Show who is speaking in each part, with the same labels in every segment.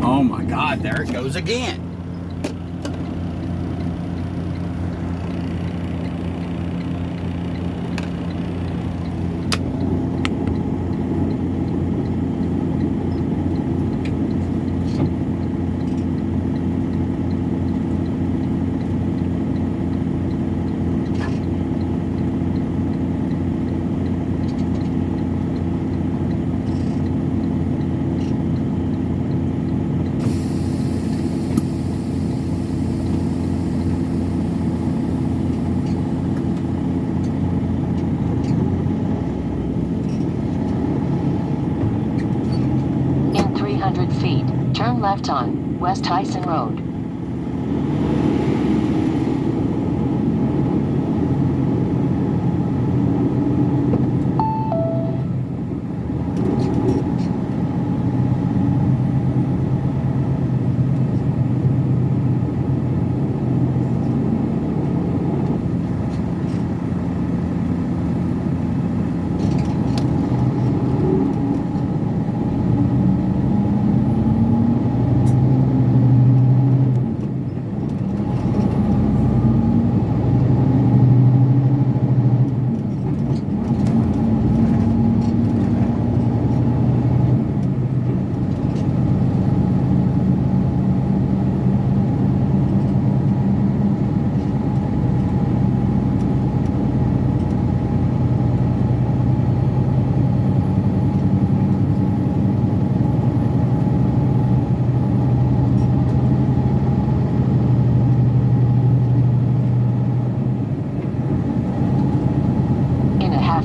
Speaker 1: Oh my God, there it goes again.
Speaker 2: In 300 feet, turn left on West Tyson Road.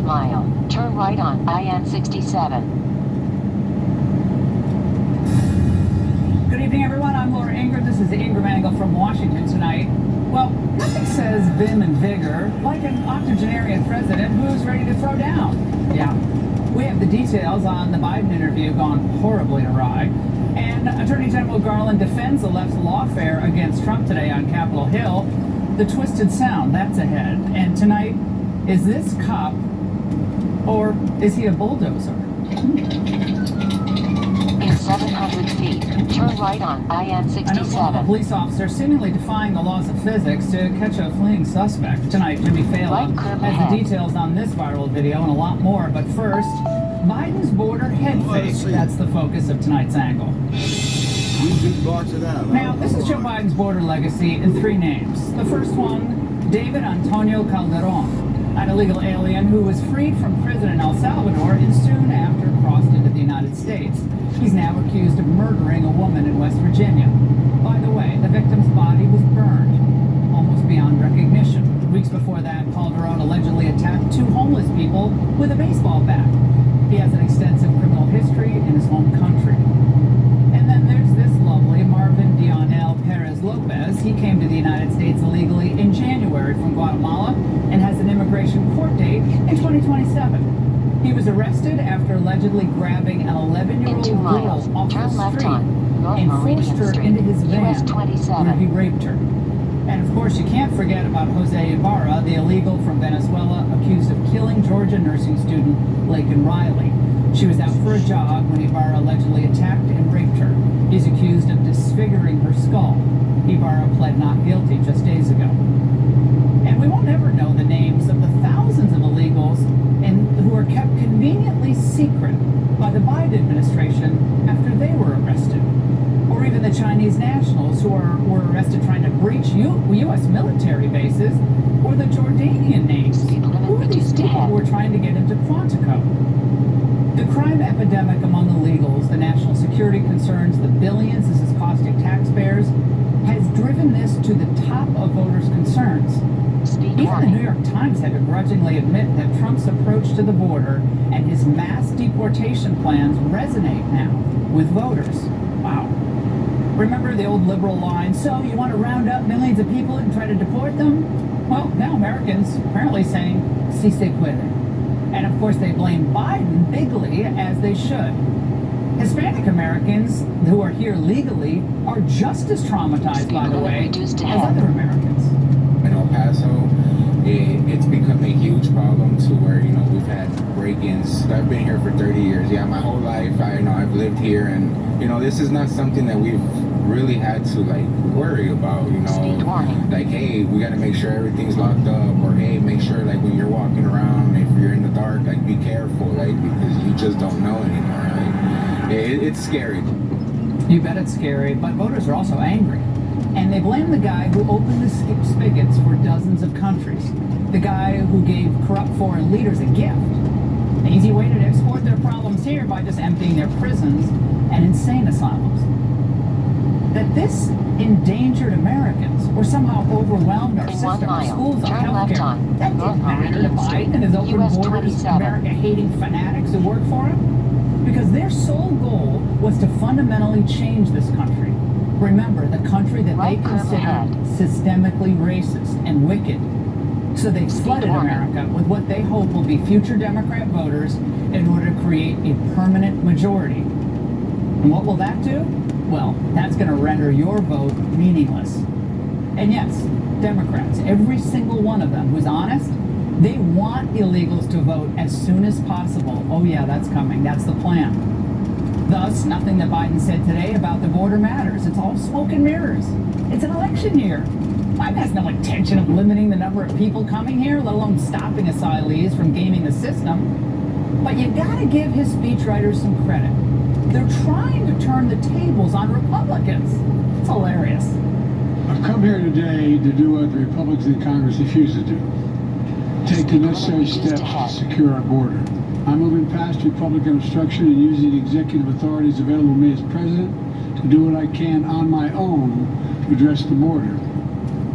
Speaker 2: Mile, turn right on IN-67.
Speaker 3: Good evening, everyone. I'm Laura Ingram. This is the Ingram Angle from Washington tonight. Well, nothing says vim and vigor like an octogenarian president who's ready to throw down. Yeah, we have the details on the Biden interview gone horribly awry. And Attorney General Garland defends the left's lawfare against Trump today on Capitol Hill. The twisted sound, that's ahead. And tonight, is this cop or is he a bulldozer?
Speaker 2: In 700 feet, turn right on IN-67.
Speaker 3: I know a police officer seemingly defying the laws of physics to catch a fleeing suspect. Tonight, Jimmy Fallon has the details on this viral video and a lot more. But first, Biden's border head fake. That's the focus of tonight's angle. Now, this is Joe Biden's border legacy in 3 names. The first one, David Antonio Calderon, an illegal alien who was freed from prison in El Salvador and soon after crossed into the United States. He's now accused of murdering a woman in West Virginia. By the way, the victim's body was burned, almost beyond recognition. Weeks before that, Calderon allegedly attacked 2 homeless people with a baseball bat. He has an extensive criminal history in his home country. And then there's this lovely Marvin Dionel Perez Lopez. He came to the United States illegally in January from Guatemala and has an immigration court date in 2027. He was arrested after allegedly grabbing an 11-year-old girl off the street and forced her into his van where he raped her. And of course, you can't forget about Jose Ibarra, the illegal from Venezuela accused of killing Georgia nursing student Laken Riley. She was out for a jog when Ibarra allegedly attacked and raped her. He's accused of disfiguring her skull. Ibarra pled not guilty just days ago. And we won't ever know the names of the thousands of illegals who are kept conveniently secret by the Biden administration after they were arrested. Or even the Chinese nationals who were arrested trying to breach U.S. military bases, or the Jordanian names. Who are these people who are trying to get into Quantico? The crime epidemic among illegals, the national security concerns, the billions this is costing taxpayers, has driven this to the top of voters' concerns. Even the New York Times had to grudgingly admit that Trump's approach to the border and his mass deportation plans resonate now with voters. Wow. Remember the old liberal line, so you want to round up millions of people and try to deport them? Well, now Americans apparently saying, si se puede. And of course they blame Biden bigly, as they should. Hispanic Americans who are here legally are just as traumatized, by the way, as other Americans.
Speaker 4: In El Paso, it's become a huge problem to where, you know, we've had break-ins. I've been here for 30 years. Yeah, my whole life, I've lived here, and, you know, this is not something that we've really had to, like, worry about, you know.
Speaker 2: Speed warning.
Speaker 4: Like, hey, we got to make sure everything's locked up, or, hey, make sure, like, when you're walking around, if you're in the dark, like, be careful, like, because you just don't know anymore, right? It's scary.
Speaker 3: You bet it's scary, but voters are also angry. And they blame the guy who opened the spigots for dozens of countries. The guy who gave corrupt foreign leaders a gift. An easy way to export their problems here by just emptying their prisons and insane asylums. That this endangered Americans or somehow overwhelmed our
Speaker 2: In
Speaker 3: system,
Speaker 2: 1
Speaker 3: our
Speaker 2: mile,
Speaker 3: schools, our
Speaker 2: turn left
Speaker 3: healthcare,
Speaker 2: on
Speaker 3: that
Speaker 2: North
Speaker 3: didn't matter to
Speaker 2: Meridian
Speaker 3: Biden
Speaker 2: Street,
Speaker 3: and his open
Speaker 2: US
Speaker 3: borders,
Speaker 2: 27.
Speaker 3: America-hating fanatics who work for him. Because their sole goal was to fundamentally change this country. Remember, the country that
Speaker 2: Right
Speaker 3: they
Speaker 2: curve
Speaker 3: consider
Speaker 2: ahead.
Speaker 3: systemically racist and wicked. So they flooded
Speaker 2: warning.
Speaker 3: America with what they hope will be future Democrat voters in order to create a permanent majority. And what will that do? Well, that's going to render your vote meaningless. And yes, Democrats, every single one of them who's honest, they want illegals to vote as soon as possible. Oh yeah, that's coming. That's the plan. Thus, nothing that Biden said today about the border matters. It's all smoke and mirrors. It's an election year. Biden has no intention of limiting the number of people coming here, let alone stopping asylees from gaming the system. But you gotta give his speechwriters some credit. They're trying to turn the tables on Republicans. It's hilarious.
Speaker 5: I've come here today to do what the Republicans in Congress refuse to do. Take the necessary steps to secure our border. I'm moving past Republican obstruction and using the executive authorities available to me as president to do what I can on my own to address the border.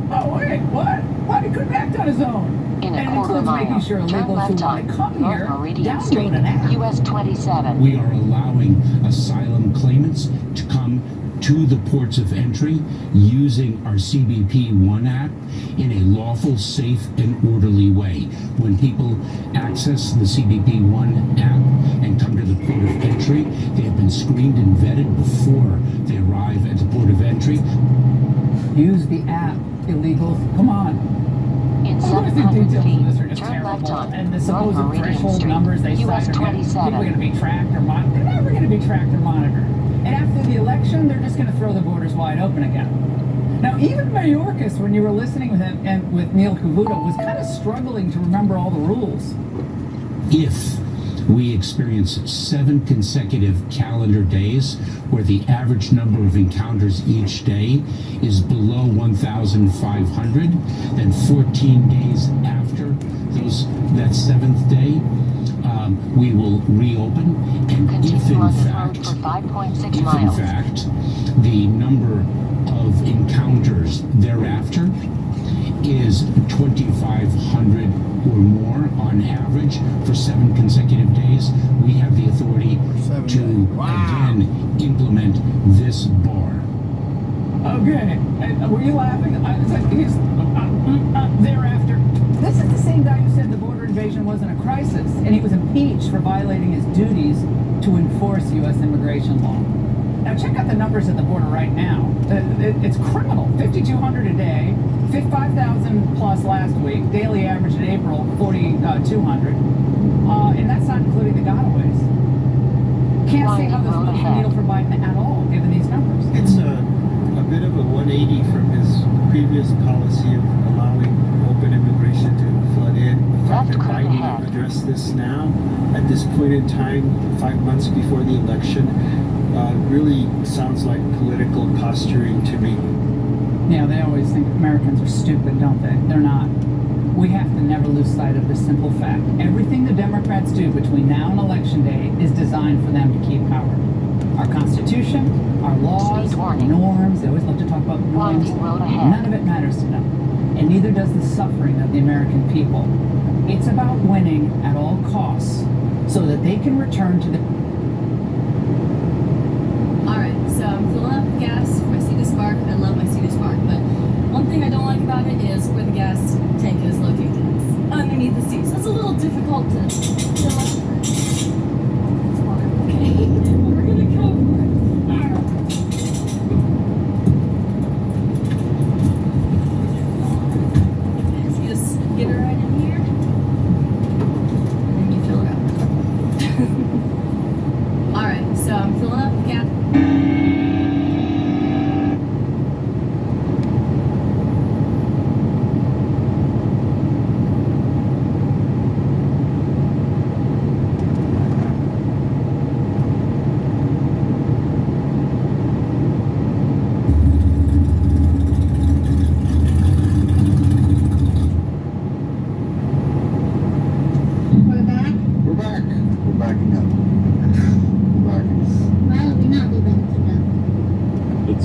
Speaker 3: Oh wait, what? What? He couldn't act on his own.
Speaker 2: In a
Speaker 3: And it
Speaker 2: quarter
Speaker 3: includes
Speaker 2: mile,
Speaker 3: making sure
Speaker 2: turn
Speaker 3: illegals
Speaker 2: left
Speaker 3: who want to
Speaker 2: on
Speaker 3: come
Speaker 2: North
Speaker 3: here
Speaker 2: Meridian Street,
Speaker 3: download an app.
Speaker 2: US 27.
Speaker 6: We are allowing asylum claimants to come to the ports of entry using our CBP One app in a lawful, safe, and orderly way. When people access the CBP One app and come to the port of entry, they have been screened and vetted before they arrive at the port of entry.
Speaker 3: Use the app, illegals. Come on.
Speaker 2: In
Speaker 3: Some of the
Speaker 2: 700
Speaker 3: details of this are
Speaker 2: feet,
Speaker 3: just
Speaker 2: turn left
Speaker 3: terrible.
Speaker 2: on
Speaker 3: And the
Speaker 2: North
Speaker 3: supposed
Speaker 2: Meridian
Speaker 3: threshold
Speaker 2: Street,
Speaker 3: numbers they
Speaker 2: US
Speaker 3: cite are people are
Speaker 2: 27.
Speaker 3: going to be tracked or monitored. They're never going to be tracked or monitored. And after the election, they're just going to throw the borders wide open again. Now, even Mayorkas, when you were listening with him and with Neil Cavuto, was kind of struggling to remember all the rules.
Speaker 6: If we experience 7 consecutive calendar days where the average number of encounters each day is below 1,500, then 14 days after that 7th day, we will reopen. And
Speaker 2: Continue
Speaker 6: if in
Speaker 2: on this
Speaker 6: fact,
Speaker 2: road for 5.6
Speaker 6: if in
Speaker 2: miles.
Speaker 6: fact the number of encounters thereafter is 2,500 or more on average for 7 consecutive days, we have the authority to again implement this bar.
Speaker 3: Okay. Were you laughing? Thereafter. This is the same guy who said the border invasion wasn't a crisis, and he was impeached for violating his duties to enforce U.S. immigration law. Now check out the numbers at the border right now. It's criminal. 5,200 a day, 5,000 plus last week. Daily average in April, 4,200. And that's not including the gotaways. Can't see how this moves the needle for Biden at all, given these numbers.
Speaker 7: It's a bit of a 180 from his previous policy of allowing open immigration to flood in. The fact that Biden addressed this now, at this point in time, 5 months before the election, really sounds like political posturing to me.
Speaker 3: Yeah, they always think Americans are stupid, don't they? They're not. We have to never lose sight of this simple fact. Everything the Democrats do between now and Election Day is designed for them to keep power. Our Constitution, our laws, our norms, they always love to talk about norms. None of it matters to them. And neither does the suffering of the American people. It's about winning at all costs so that they can return to the...
Speaker 8: Alright, so I'm filling up gas for my Cedar Spark. I love my Cedar Spark, but one thing I don't like about it is where the gas tank is located. It's underneath the seat, so it's a little difficult to fill up. Okay, we're gonna go for it. Alright. See this get her right?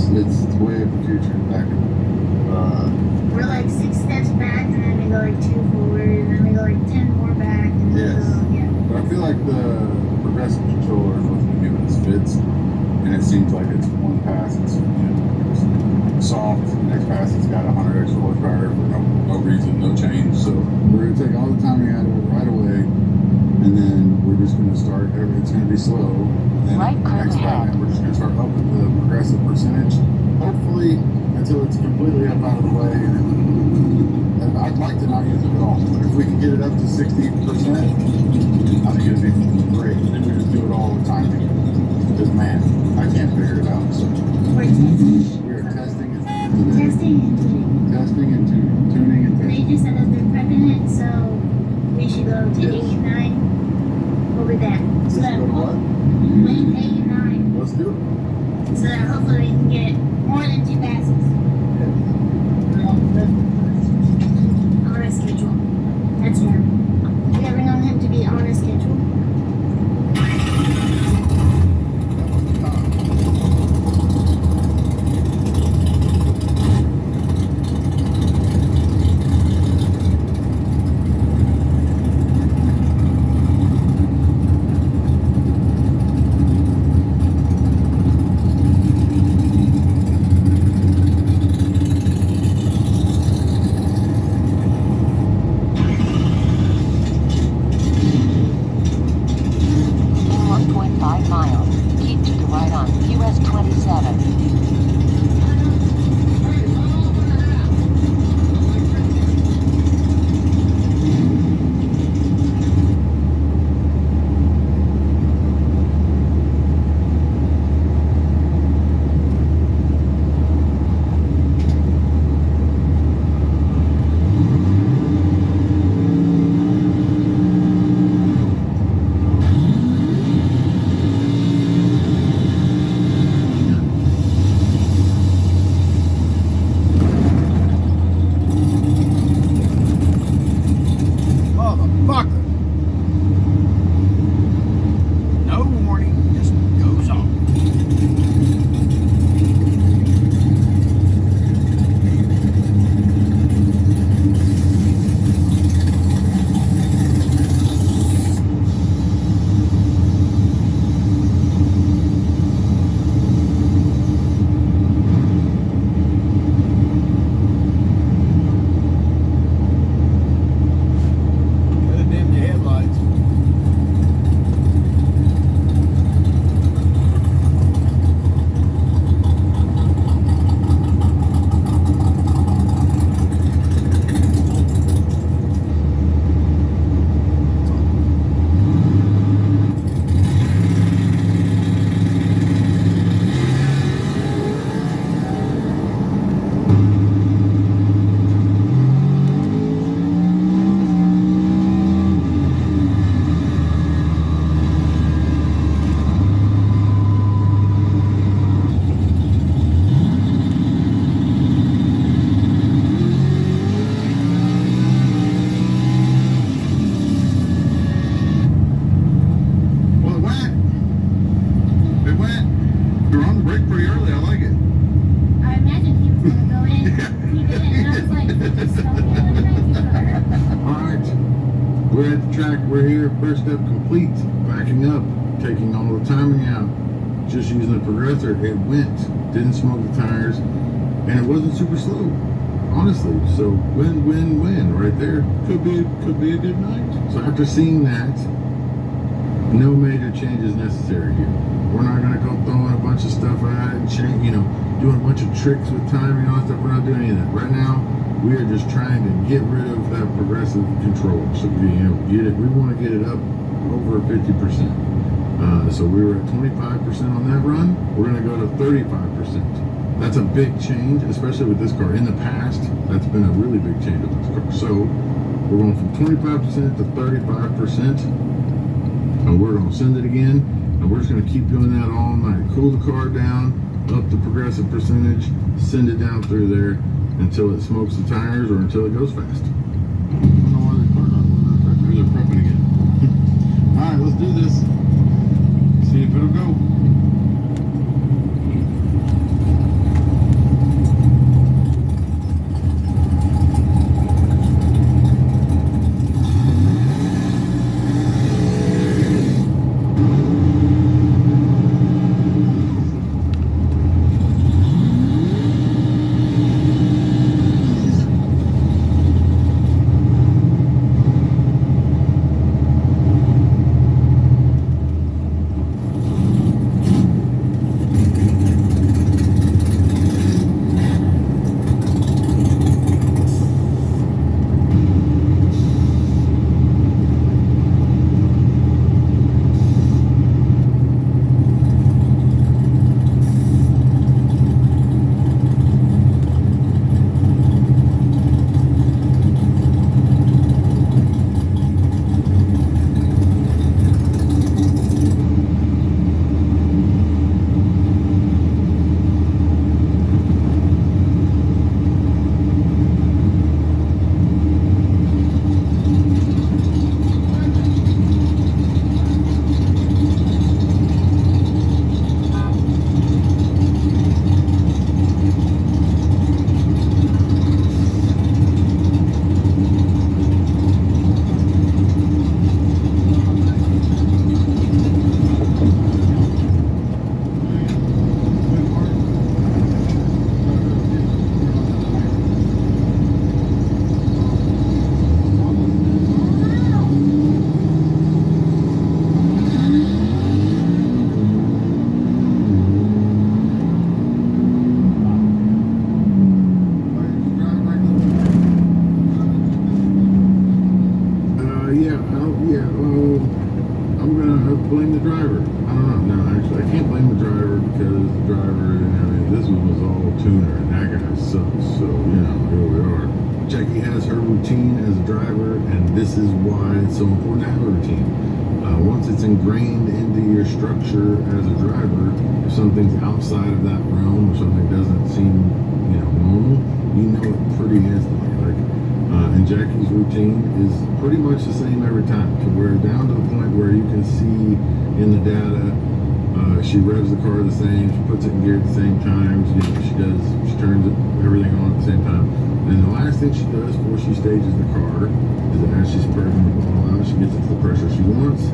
Speaker 9: it's way of the future. Back.
Speaker 10: We're like 6 steps back, and then we go like 2 forward, and then we go like 10 more back, and then
Speaker 9: Yes.
Speaker 10: yeah.
Speaker 9: But I feel like the progressive controller is what's been giving us fits, and it seems like it's one pass, it's soft, next pass it's got 100 extra horsepower for no reason, no change. So we're gonna take all the timing out of it right away, and then we're just gonna start. It's gonna be slow. And then
Speaker 2: Right curve
Speaker 9: next
Speaker 2: ahead.
Speaker 9: time we're just gonna start up with the progressive percentage, hopefully until it's completely up out of the way. And I'd like to not use it at all, but if we can get it up to 60%, I think it'd be great. And then we just do it all the time again. Because man, I can't figure it out. So
Speaker 10: We're testing.
Speaker 9: we are testing it.
Speaker 10: Testing and tuning.
Speaker 9: Testing and tuning and
Speaker 10: They
Speaker 9: testing.
Speaker 10: just said that they're prepping it, so we should go to
Speaker 9: Yes.
Speaker 10: 8 and 9. What with that? So
Speaker 9: Let's
Speaker 10: that
Speaker 9: go to what?
Speaker 10: lane 8 and 9.
Speaker 9: Let's do it.
Speaker 10: So that hopefully we can get more than 2 passes. On a schedule. That's him. We gotta bring on him to be on a schedule.
Speaker 9: We're at the track, we're here, first step complete, backing up, taking all the timing out, just using the progressor. It went, didn't smoke the tires, and it wasn't super slow, honestly. So win, win, win right there. Could be a good night. So after seeing that, no major changes necessary here. We're not gonna go throwing a bunch of stuff at it and change, doing a bunch of tricks with timing and all that stuff. We're not doing any of that. Right now, we are just trying to get rid of that progressive control. So we want to get it up over 50%. So we were at 25% on that run. We're gonna go to 35%. That's a big change, especially with this car. In the past, that's been a really big change with this car. So we're going from 25% to 35%. And we're gonna send it again, and we're just gonna keep doing that all night. Cool the car down, up the progressive percentage, send it down through there until it smokes the tires or until it goes fast. I don't know why the car not going that fast. Maybe they're prepping again. All right, let's do this. See if it'll go. this one was all tuner, and that guy sucks. So, you know, here we are. Jackie has her routine as a driver, and this is why it's so important to have a routine. Once it's ingrained into your structure as a driver, if something's outside of that realm, or something doesn't seem, you know, normal, you know it pretty instantly. Like, and Jackie's routine is pretty much the same every time, to where down to the point where you can see in the data, she revs the car the same, she puts it in gear at the same time, she turns it, everything on at the same time. And the last thing she does before she stages the car is that as she's purging the ball out, she gets it to the pressure she wants.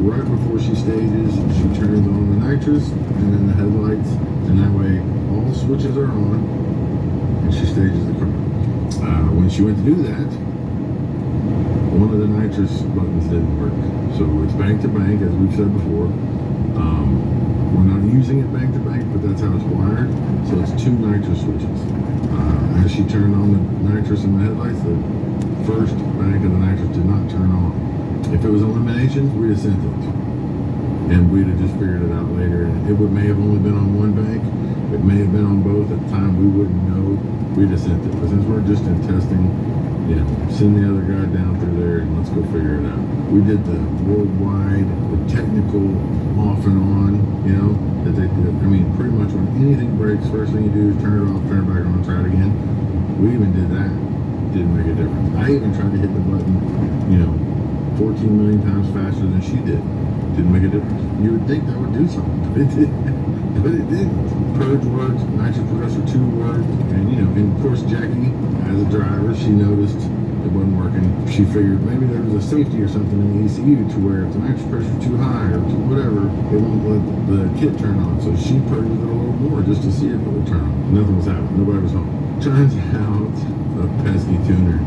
Speaker 9: Right before she stages, she turns on the nitrous and then the headlights, and that way all switches are on and she stages the car. When she went to do that, one of the nitrous buttons didn't work. So it's bank to bank, as we've said before. We're not using it bank to bank, but that's how it's wired. So it's 2 nitrous switches. As she turned on the nitrous in the headlights, the first bank of the nitrous did not turn on. If it was eliminations, we'd have sent it. And we'd have just figured it out later. And it may have only been on one bank. It may have been on both. At the time, we wouldn't know. We'd have sent it. But since we're just in testing, you know, send the other guy down through there and let's go figure it out. We did the worldwide, the technical off and on, you know, that they did. I mean, pretty much when anything breaks, first thing you do is turn it off, turn it back on, try it again. We even did that. Didn't make a difference. I even tried to hit the button, you know, 14 million times faster than she did. Didn't make a difference. You would think that would do something, but it didn't. But it didn't. Purge worked, nitrous progressor 2 worked, and you know, and of course Jackie, as a driver, she noticed it wasn't working. She figured maybe there was a safety or something in the ECU to where if the nitrous pressure is too high or whatever, it won't let the kit turn on. So she purged it a little more just to see if it would turn on. Nothing was happening. Nobody was home. Turns out, a pesky tuner.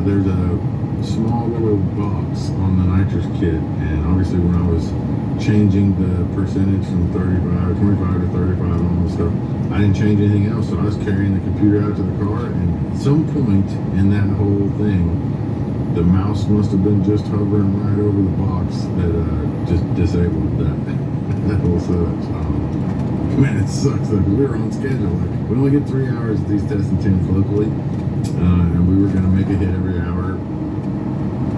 Speaker 9: There's a small little box on the nitrous kit, and obviously when I was changing the percentage from 25 to 35 and all this stuff, I didn't change anything else, so I was carrying the computer out to the car, and at some point in that whole thing, the mouse must have been just hovering right over the box that just disabled that whole setup. So, man, it sucks though, because we were on schedule. Like, we only get 3 hours at these testing tents locally, and we were going to make a hit every hour.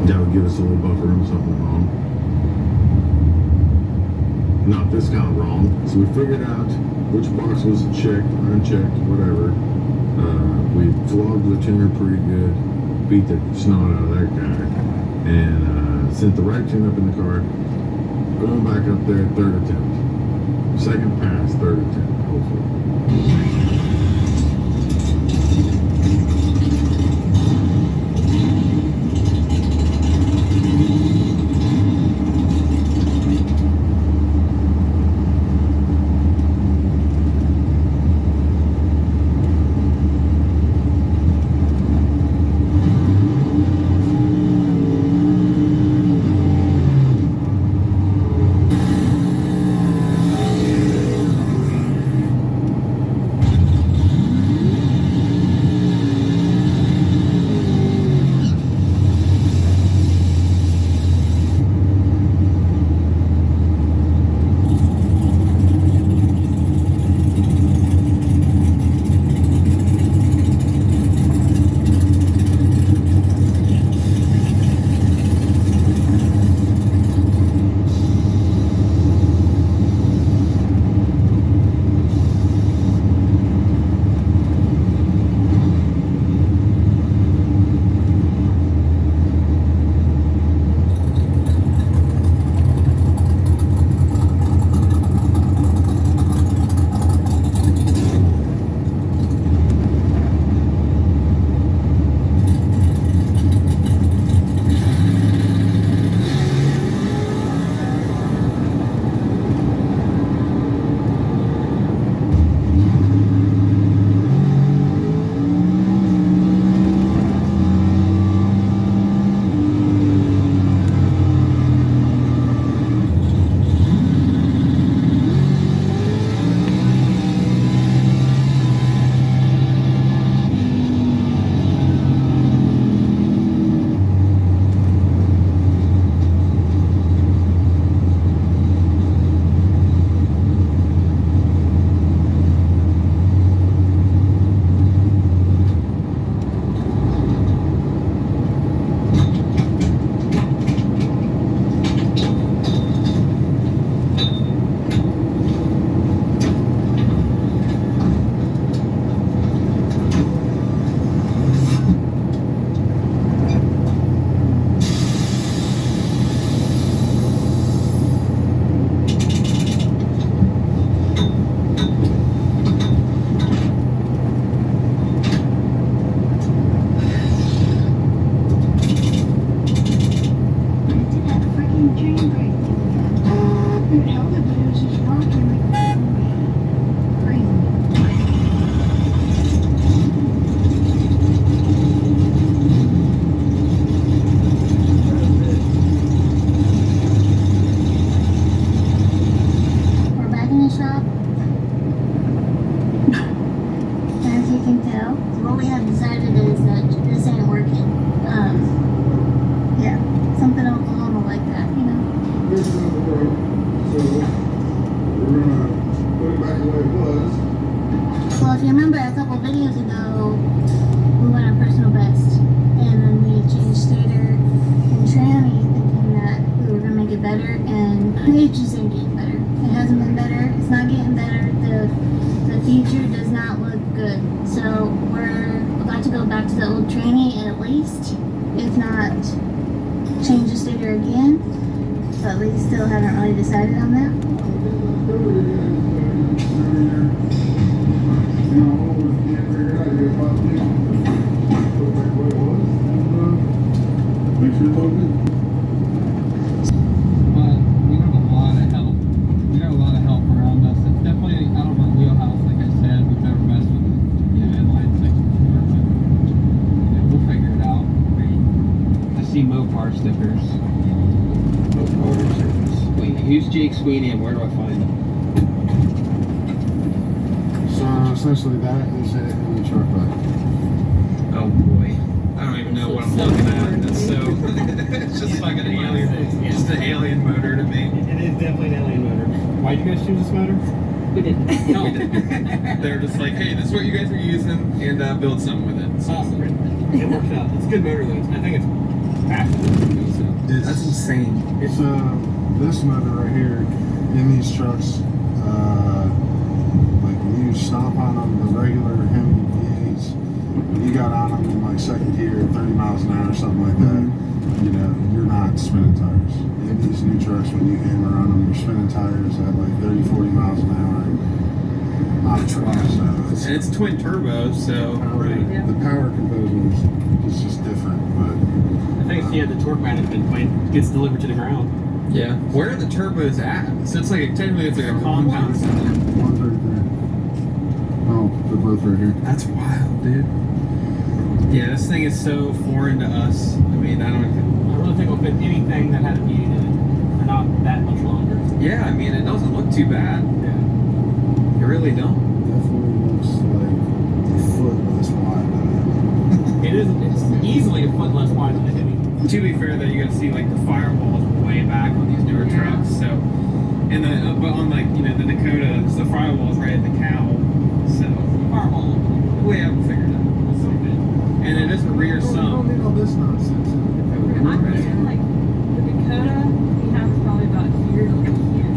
Speaker 9: That would give us a little buffer room, something wrong. Not this kind of wrong. So we figured out which box was checked, unchecked, whatever. We flogged the tuner pretty good, beat the snot out of that guy, and sent the right tune up in the car. Going back up there, 3rd attempt. 2nd pass, 3rd attempt, hopefully.
Speaker 10: what we have decided is that this ain't working. Yeah, something Oklahoma like that, you know.
Speaker 9: Here's another world. So we're gonna put it back the way it was.
Speaker 10: Well, if you remember a couple videos ago, we went on personal best, and then we changed stator and tranny, thinking that we were gonna make it better, and it just ain't getting better. It hasn't been better. It's not getting better. The future does not look good. So we're about to go back to the old tranny, and at least, if not change the stator again, but we still haven't really decided on that.
Speaker 9: Make sure it's all good.
Speaker 3: But we have a lot of help. We got a lot of help around us. It's definitely out of our wheelhouse, like I said. We've never messed with inline six before, but we'll figure it out.
Speaker 1: I see Mopar stickers.
Speaker 9: Mopar stickers.
Speaker 1: Wait, who's Jake Sweeney and where do I find him?
Speaker 9: So essentially that is it in the truck bed.
Speaker 1: Oh boy. I don't even know what I'm looking at. It's so it's just like an alien. It's just an alien motor to me.
Speaker 7: It is definitely an alien motor. Why did you guys choose this motor?
Speaker 8: We didn't.
Speaker 7: No.
Speaker 1: They're just like, hey, this is what you guys are using, and build something with it. So,
Speaker 7: It works out. It's a good motor though. I think it's fast.
Speaker 9: That's insane. It's this motor right here in these trucks, like when you stomp on them, the regular Hemi V8s, when you got on them in like second gear, 30 miles an hour or something like that, you know, you're not spinning tires. In these new trucks, when you hammer on them, you're spinning tires at like 30, 40 miles an hour. Not a truck, so
Speaker 1: and it's twin turbo, so
Speaker 9: the power composure is just different, but
Speaker 7: I think it's, the torque management point gets delivered to the ground.
Speaker 1: yeah. Where are the turbos at? So it's like technically it's like a compound.
Speaker 9: one's right there. Oh, they're both right here.
Speaker 1: That's wild, dude. Yeah, this thing is so foreign to us. I mean, I don't
Speaker 7: really think we'll fit anything that had a heating in it for not that much longer.
Speaker 1: Yeah, I mean, it doesn't look too bad.
Speaker 7: Yeah.
Speaker 1: You really don't.
Speaker 9: Definitely looks like a foot less wide than
Speaker 7: It is. It's easily a foot less wide than the Hemi.
Speaker 1: To be fair, though, you gotta see like the firewall is way back on these newer trucks. So, and the but on like the Dakota, the firewall is right at the cowl. So
Speaker 7: Firewall.
Speaker 1: we haven't figured it out.
Speaker 7: So good.
Speaker 1: And it is a rear
Speaker 9: You don't
Speaker 1: sump.
Speaker 9: need all this nonsense.
Speaker 8: I'm thinking like the Dakota we have is probably about here to like here.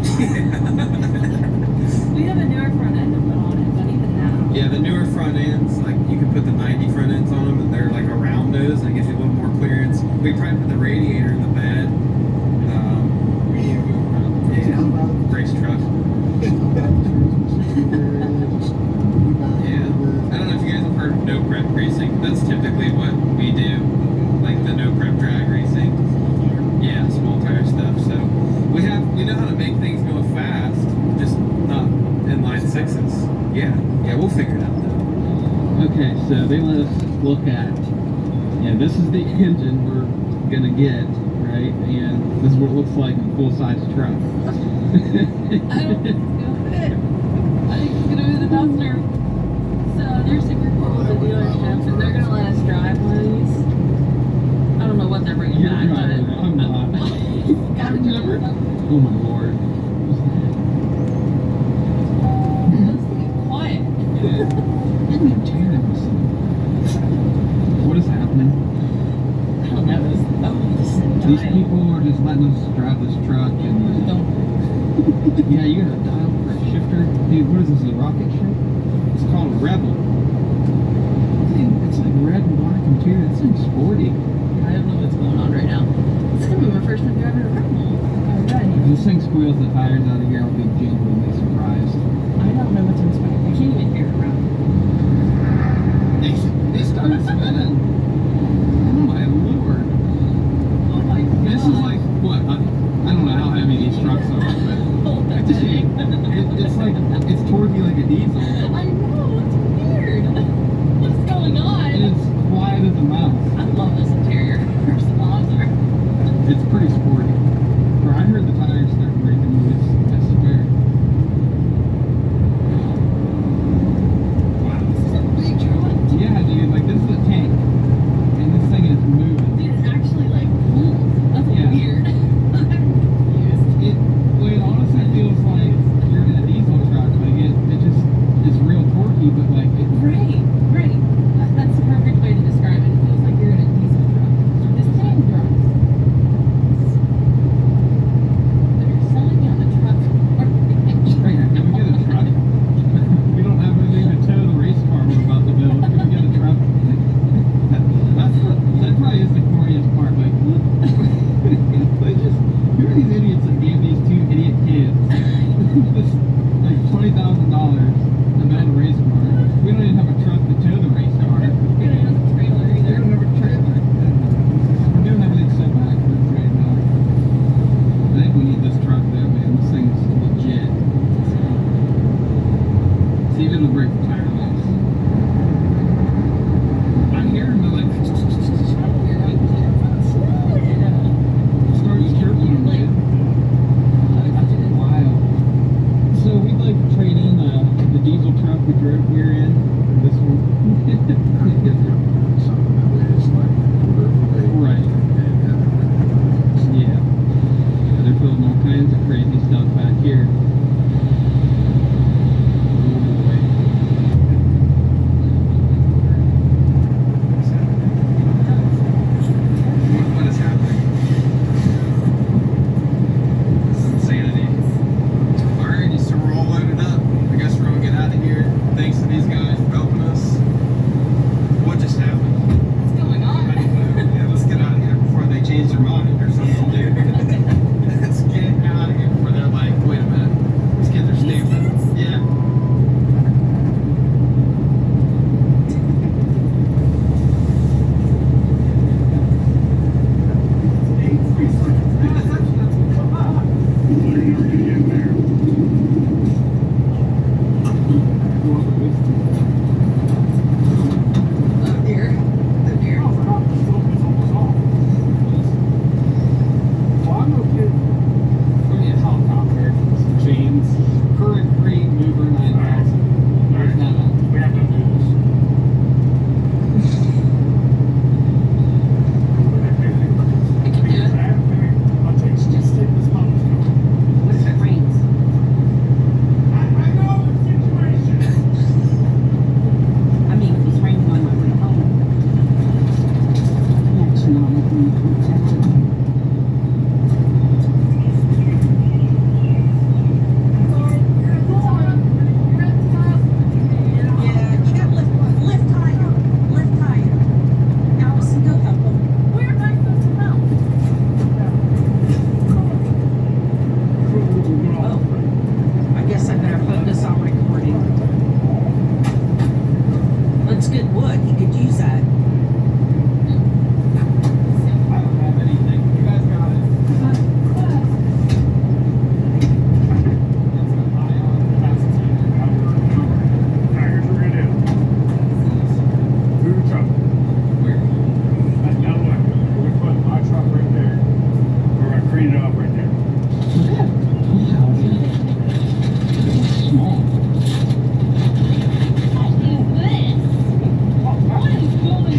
Speaker 8: We have a newer front end to put on it, but even now.
Speaker 1: Yeah, the newer front ends, like you can put the 90 front ends on them, and they're like around those, and it gives you a little more clearance. We probably put the radiator in the bed. Yeah, race truck. Yeah, I don't know if you guys have heard of no prep racing. That's typically what we do, like the no prep drag racing. Yeah, small tire stuff. So we know how to make things go fast, just not inline sixes. Yeah, we'll figure it out though.
Speaker 11: Okay, so they let us look at, this is the engine we're gonna get, right? And this is what it looks like in a full-size truck.
Speaker 8: I don't think it'll fit. I think it's gonna be the Duster. So there's a report with the dealership, and they're gonna let us drive one of these. I don't know what they're bringing
Speaker 11: You're
Speaker 8: back,
Speaker 11: driving it. I'm not.
Speaker 8: Gotta remember.
Speaker 11: Oh my lord.
Speaker 8: Let's get quiet.
Speaker 11: What is happening?
Speaker 8: I don't know.
Speaker 11: These people are just letting us drive this truck and yeah, you got a dial for a shifter. Dude, what is this, a rocket ship? It's called a Rebel. It's like red and black interior. It's like sporty.
Speaker 8: I don't know what's going on right now. It's gonna be my first time driving a Rebel. Alright.
Speaker 11: If this thing squeals the tires out of here, I'll be genuinely surprised.
Speaker 8: I don't know what to expect. I can't even hear it around.
Speaker 11: They started spinning. Oh my lord.
Speaker 8: Oh my god.
Speaker 11: This is like, what? I don't know how heavy these trucks are, but it's like, it's torquey like a diesel.
Speaker 8: I know, it's weird. What's going on?
Speaker 11: And it's quiet as a mouse.
Speaker 8: I love this interior.
Speaker 11: It's pretty sporty. Bro, I heard the tires start making noise. I swear.
Speaker 8: Wow, this is a big truck.
Speaker 11: Yeah, dude. shitty, but like
Speaker 12: Right. That's the perfect way to describe it. It feels like you're in a diesel truck. This tank trucks. They're selling you on the truck.
Speaker 11: Right, can we get a truck? We don't have anything to tow the race car we're about to build. Can we get a truck? That probably is the corniest part. Like, they just, who are these idiots that gave these two idiot kids this, like $20,000 to build a race car? We don't even have a truck to tow the race car.
Speaker 12: We don't have a trailer
Speaker 11: We
Speaker 12: either.
Speaker 11: don't have a trailer. We're doing everything so backwards right now. I think we need this truck though, man. This thing's legit. See if it'll break the tire lights. I'm hearing the like starting chirping, dude. That's wild. So we'd like to trade in the diesel truck we drove here in for this one.
Speaker 9: Something that way is like
Speaker 11: Right. Yeah. They're building all kinds of crazy stuff back here. Oh boy.
Speaker 1: What is happening? This is insanity. Alrighty, so we're all loaded up. I guess we're gonna get out of here. Thanks to these guys for helping us. What just happened?
Speaker 12: What's going on?
Speaker 1: I don't know. Yeah, let's get out of here before they change their mind or something, dude. Let's get out of here before they're like, wait a minute. These kids are stupid. Yeah.
Speaker 12: Oh dear. Oh dear.
Speaker 11: Well, I'm okay. We're gonna get a helicopter, some chains, current free mover 9000. There's not we have to do this.
Speaker 12: I can do it.
Speaker 11: I'll take just take this
Speaker 12: What if it rains?
Speaker 11: I know the situation.
Speaker 12: I mean, if it's raining on my way home. Actually, no, I'm opening the contact.
Speaker 13: Yeah, you got lift higher. Lift higher. Allison, go help them.
Speaker 12: Where am I supposed to help?
Speaker 13: Oh, I guess I better put this on recording. That's good wood. You could use that.
Speaker 11: I don't have anything. You guys got it. It's a high on capacity. Alright, here's what we're gonna do. Move your truck.
Speaker 1: Where?
Speaker 11: That yellow one. We're gonna put my truck right there. We're gonna crane it up right there. Small.
Speaker 12: What is this? What is going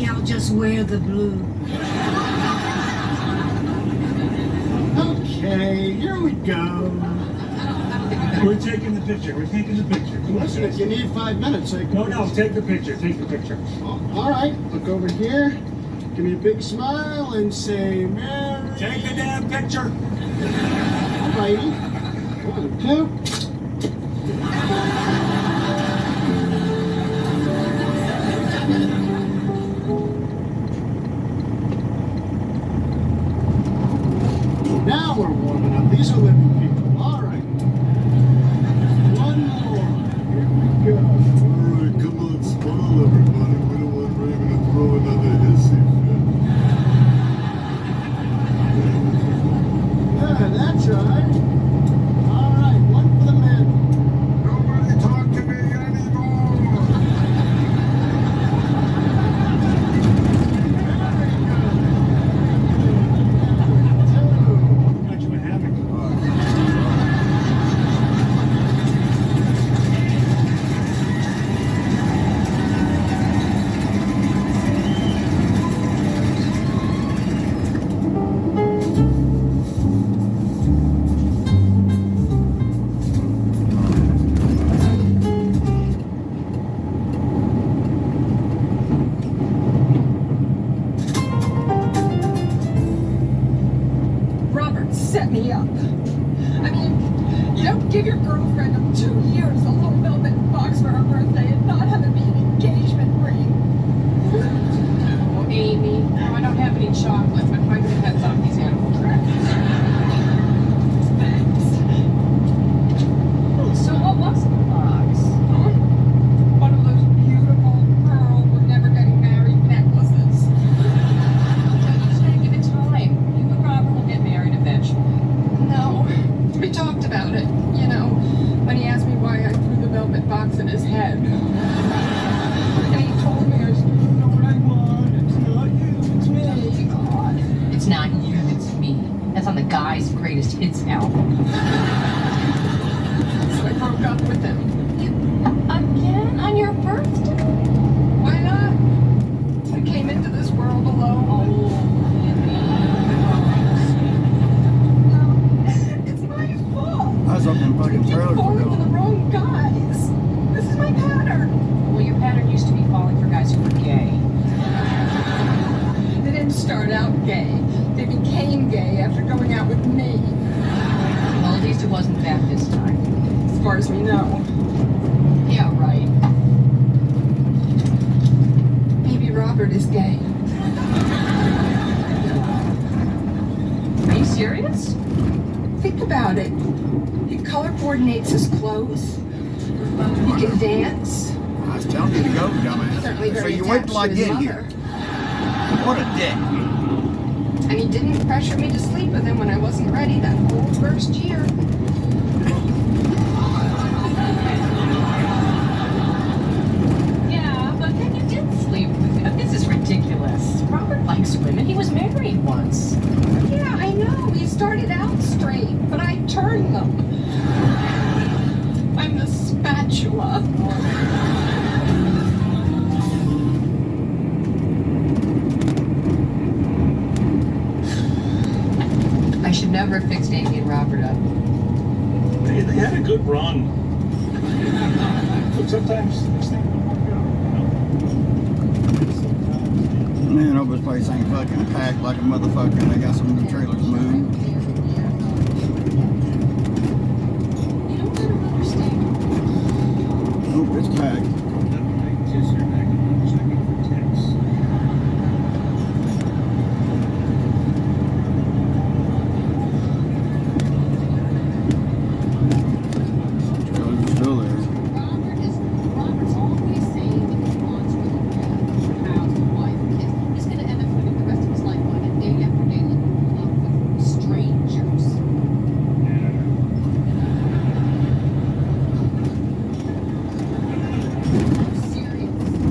Speaker 13: Maybe I'll just wear the blue.
Speaker 7: Okay, here we go.
Speaker 14: We're taking the picture. We're taking the picture. Come on,
Speaker 7: Listen, if you need 5 minutes, I can...
Speaker 14: No, take the picture. Take the picture.
Speaker 7: All right, look over here. Give me a big smile and say, Mary.
Speaker 14: Take the damn picture.
Speaker 7: All righty. 1, 2. Now we're warming up. These are living people. All right. One more. Here we go.
Speaker 9: All right, come on, smile, everybody. We don't want Raven to throw another hissy fit.
Speaker 7: Yeah, that's right. All right, one for the men.
Speaker 9: Nobody talk to me anymore.
Speaker 14: Got you a hammock.
Speaker 13: Robert set me up. I mean, you don't give your girlfriend of 2 years a little velvet box for her birthday and not have it be an engagement ring.
Speaker 12: Oh, Amy. No, I don't have any chocolate, but if I could have had some of these animal crackers.
Speaker 13: Thanks.
Speaker 12: So what was in the box?
Speaker 13: One of those beautiful pearl we're never getting married necklaces.
Speaker 12: Just give it time. You and Robert will get married eventually.
Speaker 13: No, we talked about it, you know, when he asked me why I threw the velvet box in his head. And he told me I was, you know what I want, it's not you, it's me. God.
Speaker 12: It's not you, it's me. That's on the Guy's Greatest Hits album.
Speaker 13: So I broke up with him. Again? On your birthday? Why not? I came into this world alone. It's my fault.
Speaker 15: I was up in fucking trailer
Speaker 13: Falling
Speaker 15: for
Speaker 13: for the wrong guys. This is my pattern.
Speaker 12: Well, your pattern used to be falling for guys who were gay.
Speaker 13: They didn't start out gay. They became gay after going out with me.
Speaker 12: Well, at least it wasn't that this time.
Speaker 13: As far as we know.
Speaker 12: Yeah, right.
Speaker 13: Maybe Robert is gay.
Speaker 12: Are you serious?
Speaker 13: Think about it. He color coordinates his clothes. He can dance.
Speaker 15: I was telling you to go,
Speaker 13: Certainly
Speaker 15: dumbass. So
Speaker 13: very
Speaker 15: you wait
Speaker 13: attached
Speaker 15: till I
Speaker 13: to his
Speaker 15: get
Speaker 13: mother.
Speaker 15: here. What a dick.
Speaker 13: And he didn't pressure me to sleep with him when I wasn't ready that whole first year.
Speaker 12: Yeah, but then you did sleep with him. This is ridiculous. Robert likes women. He was married once.
Speaker 13: Yeah, I know. He started out straight, but I turned them. I'm the spatula.
Speaker 12: I should never have fixed Amy and Robert up.
Speaker 14: They had a good run. But sometimes things don't work out.
Speaker 15: Man, hope this place ain't fucking packed like a motherfucker and they got some of the trailers moved.
Speaker 12: You don't understand.
Speaker 15: Hope it's packed. Trailers are still there.
Speaker 12: Robert's always saying that he wants really bad a house, a wife, kids. He's gonna end up living the rest of his life on a day after day living in love with strangers. I'm serious.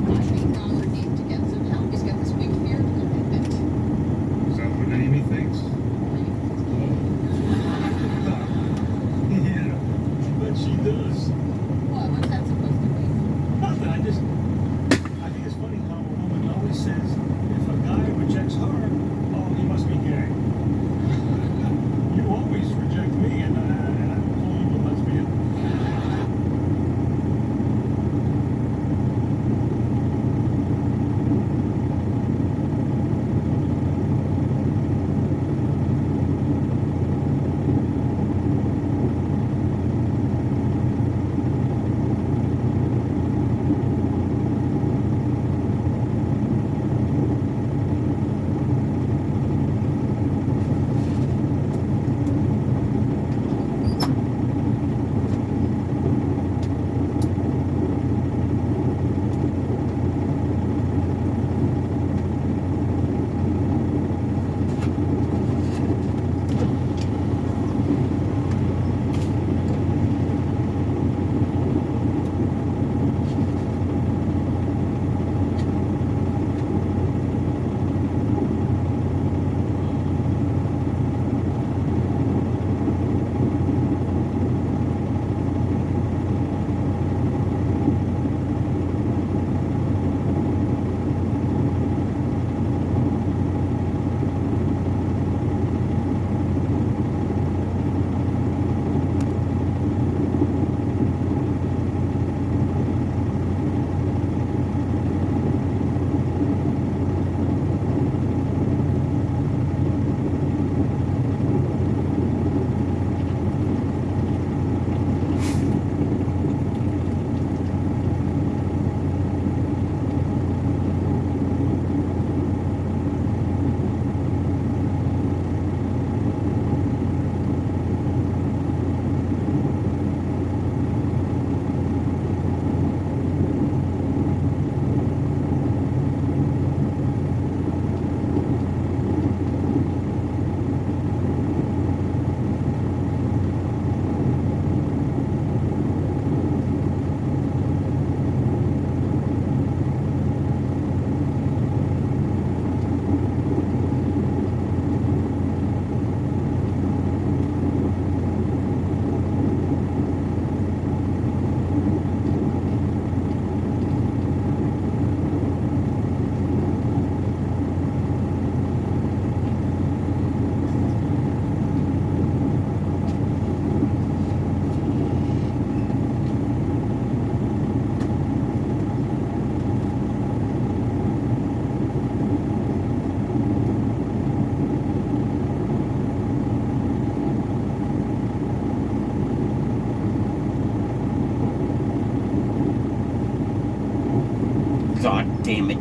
Speaker 15: damn it.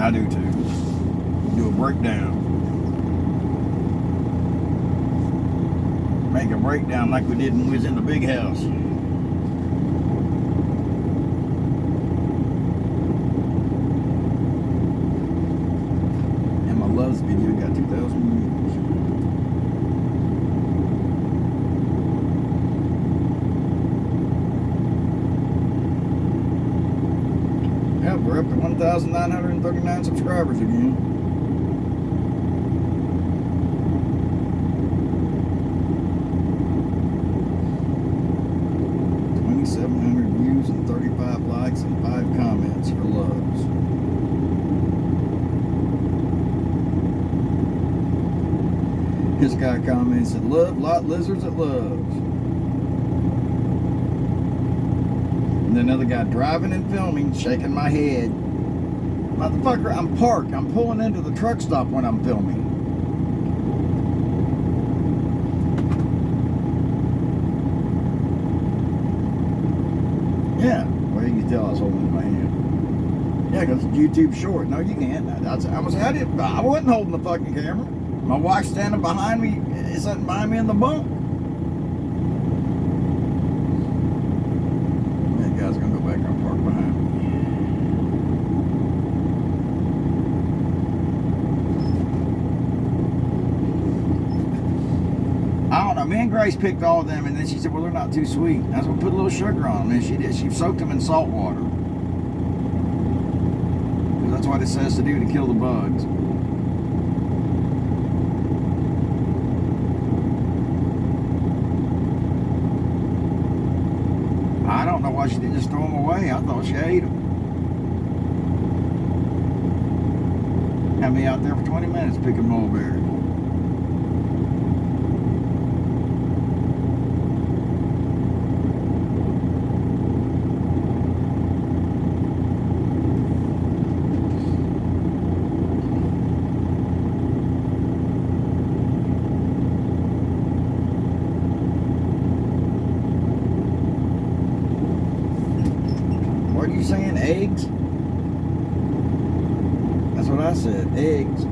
Speaker 15: I do too. Do a breakdown. Make a breakdown like we did when we was in the big house. And my Loves video got 2,000 views. Yeah, we're up to 1,939 subscribers again. Views and 35 likes and 5 comments for Loves. This guy commented, said, "Love, lot lizards at Loves." And then another guy, driving and filming, shaking my head. Motherfucker, I'm parked. I'm pulling into the truck stop when I'm filming. Yeah, well, you can tell I was holding it in my hand. Yeah, because it's YouTube short. I wasn't holding the fucking camera. My wife's standing behind me, sitting behind me in the bunk. That guy's gonna go back and park behind me. I don't know. Me and Grace picked all of them, and then she said, "Well, they're not too sweet." I said, "Well, put a little sugar on them." And she did. She soaked them in salt water. Because that's what it says to do to kill the bugs. I don't know why she didn't just throw them away. I thought she ate them. Had me out there for 20 minutes picking mulberries. What are you saying? Eggs? That's what I said. Eggs.